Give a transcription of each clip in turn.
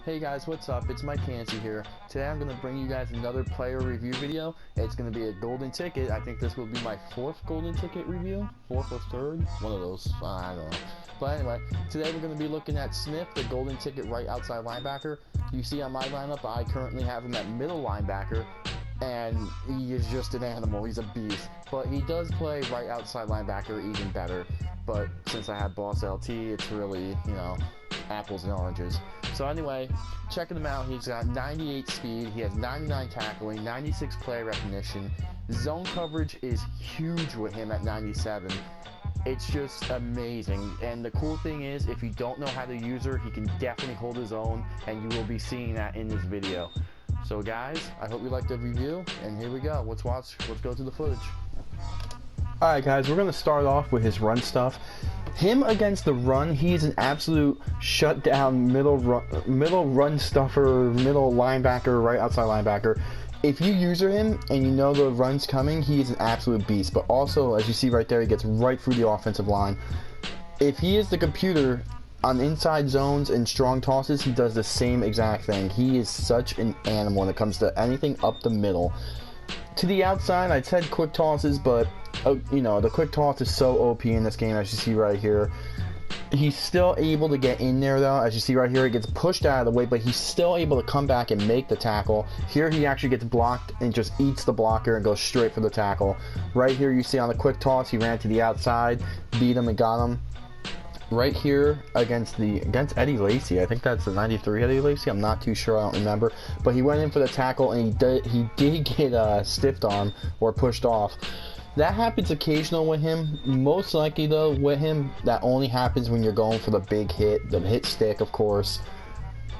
Hey guys, what's up? It's Mike Cansey here. Today I'm going to bring you guys another player review video. It's going to be a golden ticket. I think this will be my fourth golden ticket review. Fourth or third? One of those. I don't know. But anyway, today we're going to be looking at Smith, the golden ticket right outside linebacker. You see on my lineup, I currently have him at middle linebacker. And he is just an animal. He's a beast. But he does play right outside linebacker even better. But since I have Boss LT, it's really, apples and oranges. So anyway, checking him out, he's got 98 speed, he has 99 tackling, 96 play recognition. Zone coverage is huge with him at 97. It's just amazing. And the cool thing is, if you don't know how to use her, he can definitely hold his own, and you will be seeing that in this video. So guys, I hope you liked the review, and here we go. Let's go to the footage. Alright guys, we're going to start off with his run stuff. Him against the run, he's an absolute shutdown middle run stuffer, middle linebacker, right outside linebacker. If you user him and you know the run's coming, he is an absolute beast. But also, as you see right there, he gets right through the offensive line. If he is the computer on inside zones and strong tosses, he does the same exact thing. He is such an animal when it comes to anything up the middle. To the outside, I said quick tosses, but the quick toss is so OP in this game, as you see right here. He's still able to get in there though. As you see right here, he gets pushed out of the way, but he's still able to come back and make the tackle. Here he actually gets blocked and just eats the blocker and goes straight for the tackle. Right here you see on the quick toss, he ran to the outside, beat him and got him. Right here against Eddie Lacy, I think that's the 93 Eddie Lacy, I'm not too sure, I don't remember, but he went in for the tackle and he did get stiffed arm or pushed off. That happens occasional with him. Most likely though with him, that only happens when you're going for the big hit, the hit stick of course.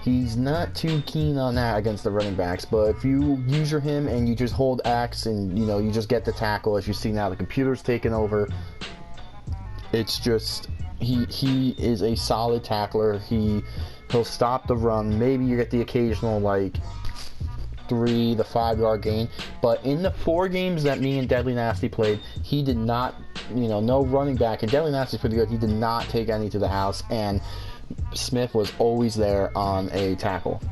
He's not too keen on that against the running backs, but if you user him and you just hold X and you just get the tackle, as you see now the computer's taken over, it's just he is a solid tackler. He'll stop the run. Maybe you get the occasional like 3 to 5 yard gain, but in the 4 games that me and Deadly Nasty played, he did not, no running back, and Deadly Nasty's pretty good, he did not take any to the house, and Smith was always there on a tackle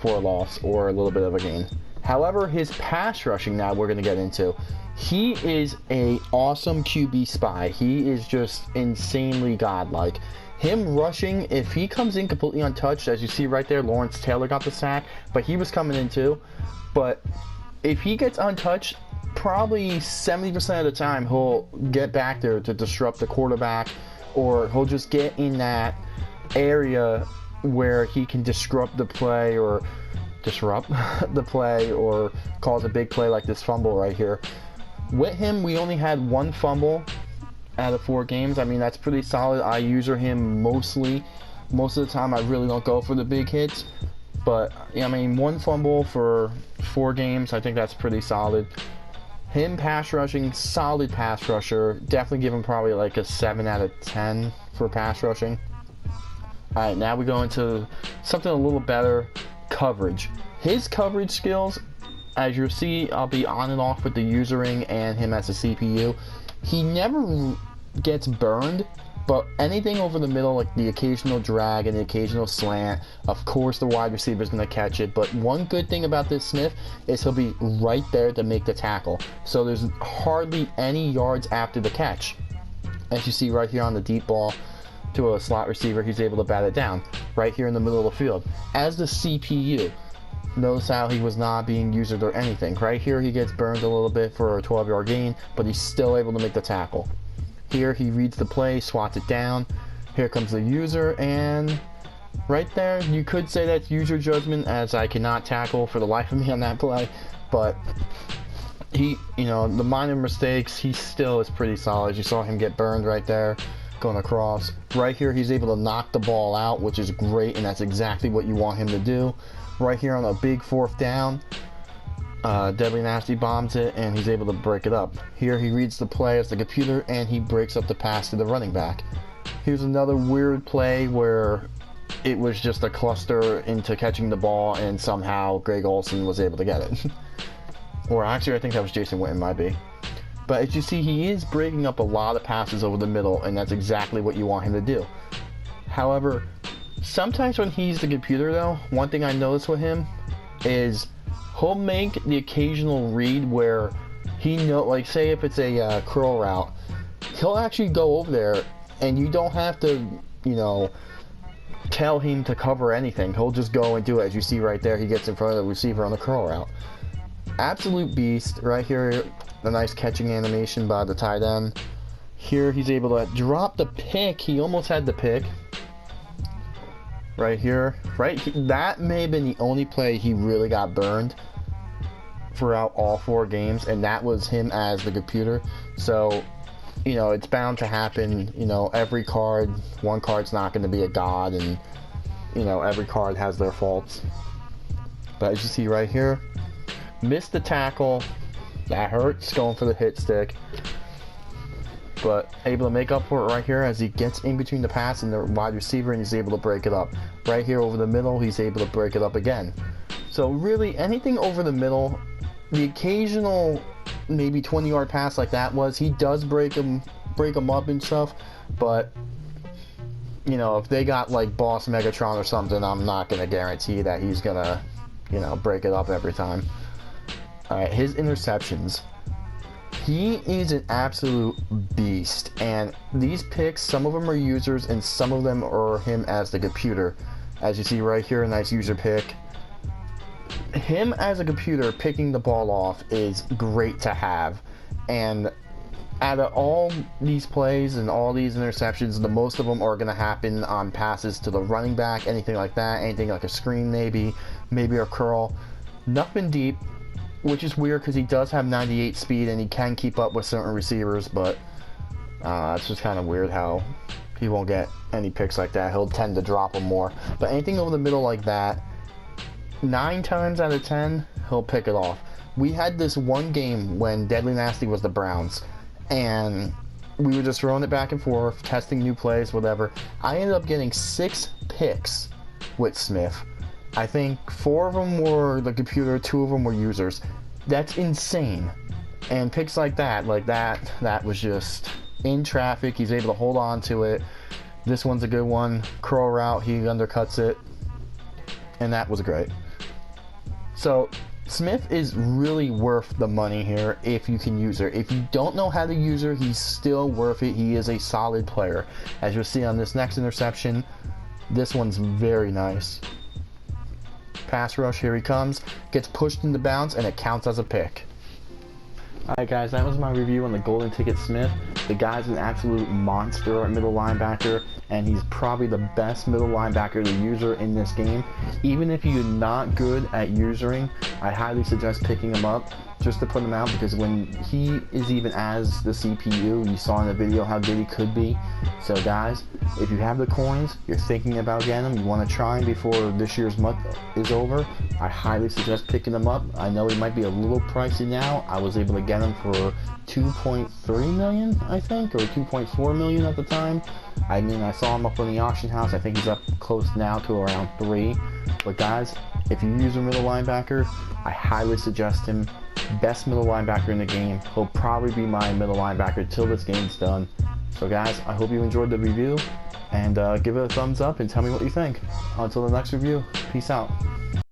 for a loss or a little bit of a gain. However, his pass rushing now we're going to get into. He is a awesome QB spy. He is just insanely godlike. Him rushing, if he comes in completely untouched, as you see right there, Lawrence Taylor got the sack, but he was coming in too. But if he gets untouched, probably 70% of the time he'll get back there to disrupt the quarterback, or he'll just get in that area where he can disrupt the play or cause a big play like this fumble right here. With him, we only had 1 fumble out of 4 games. I mean, that's pretty solid. I user him mostly. Most of the time, I really don't go for the big hits. But, I mean, 1 fumble for 4 games, I think that's pretty solid. Him pass rushing, solid pass rusher. Definitely give him probably like a 7 out of 10 for pass rushing. Alright, now we go into something a little better, coverage. His coverage skills, as you'll see, I'll be on and off with the usering and him as a CPU. He never gets burned, but anything over the middle, like the occasional drag and the occasional slant, of course the wide receiver is going to catch it. But one good thing about this Smith is he'll be right there to make the tackle. So there's hardly any yards after the catch. As you see right here on the deep ball to a slot receiver, he's able to bat it down right here in the middle of the field. As the CPU, notice how he was not being used or anything. Right here he gets burned a little bit for a 12 yard gain, but he's still able to make the tackle. Here he reads the play, swats it down. Here comes the user, and right there you could say that's user judgment, as I cannot tackle for the life of me on that play. But he, the minor mistakes, he still is pretty solid. You saw him get burned right there going across. Right here he's able to knock the ball out, which is great, and that's exactly what you want him to do. Right here on a big 4th down, Deadly Nasty bombs it and he's able to break it up. Here he reads the play as the computer and he breaks up the pass to the running back. Here's another weird play where it was just a cluster into catching the ball and somehow Greg Olsen was able to get it. Or actually I think that was Jason Witten, might be. But as you see, he is breaking up a lot of passes over the middle, and that's exactly what you want him to do. However, Sometimes when he's the computer though, one thing I noticed with him is he'll make the occasional read where he like say if it's a curl route, he'll actually go over there and you don't have to, you know, tell him to cover anything. He'll just go and do it. As you see right there, he gets in front of the receiver on the curl route. Absolute beast. Right here, the nice catching animation by the tight end. Here he's able to drop the pick. He almost had the pick. Right here. That may have been the only play he really got burned throughout all 4 games, and that was him as the computer. So, you know, it's bound to happen. You know, every card, one card's not going to be a god, and, you know, every card has their faults. But as you see right here, missed the tackle. That hurts, going for the hit stick. But able to make up for it right here as he gets in between the pass and the wide receiver, and he's able to break it up. Right here over the middle, he's able to break it up again. So really, anything over the middle, the occasional maybe 20-yard pass like that was, he does break them up and stuff, but you know, if they got like Boss Megatron or something, I'm not gonna guarantee that he's gonna, you know, break it up every time. Alright, his interceptions. He is an absolute beast, and these picks, some of them are users and some of them are him as the computer. As you see right here, a nice user pick. Him as a computer picking the ball off is great to have, and out of all these plays and all these interceptions, the most of them are going to happen on passes to the running back, anything like that, anything like a screen maybe a curl. Nothing deep, which is weird because he does have 98 speed and he can keep up with certain receivers, but it's just kind of weird how he won't get any picks like that. He'll tend to drop them more. But anything over the middle like that, 9 times out of 10, he'll pick it off. We had this one game when Deadly Nasty was the Browns, and we were just throwing it back and forth, testing new plays, whatever. I ended up getting 6 picks with Smith. I think 4 of them were the computer, 2 of them were users. That's insane. And picks like that was just in traffic. He's able to hold on to it. This one's a good one. Curl route, he undercuts it. And that was great. So, Smith is really worth the money here if you can use her. If you don't know how to use her, he's still worth it. He is a solid player. As you'll see on this next interception, this one's very nice. Pass rush, here he comes, gets pushed into bounds, and it counts as a pick. Alright guys, that was my review on the Golden Ticket Smith. The guy's an absolute monster at middle linebacker, and he's probably the best middle linebacker to user in this game. Even if you're not good at usering, I highly suggest picking him up just to put him out, because when he is even as the CPU, you saw in the video how good he could be. So guys, if you have the coins, you're thinking about getting them, you want to try him before this year's MUT is over, I highly suggest picking him up. I know he might be a little pricey now. I was able to get him for 2.3 million, I think, or 2.4 million at the time. I mean, I saw him up on the auction house. I think he's up close now to around 3. But guys, if you use a middle linebacker, I highly suggest him. Best middle linebacker in the game. He'll probably be my middle linebacker till this game's done. So guys, I hope you enjoyed the review, and give it a thumbs up and tell me what you think. Until the next review, peace out.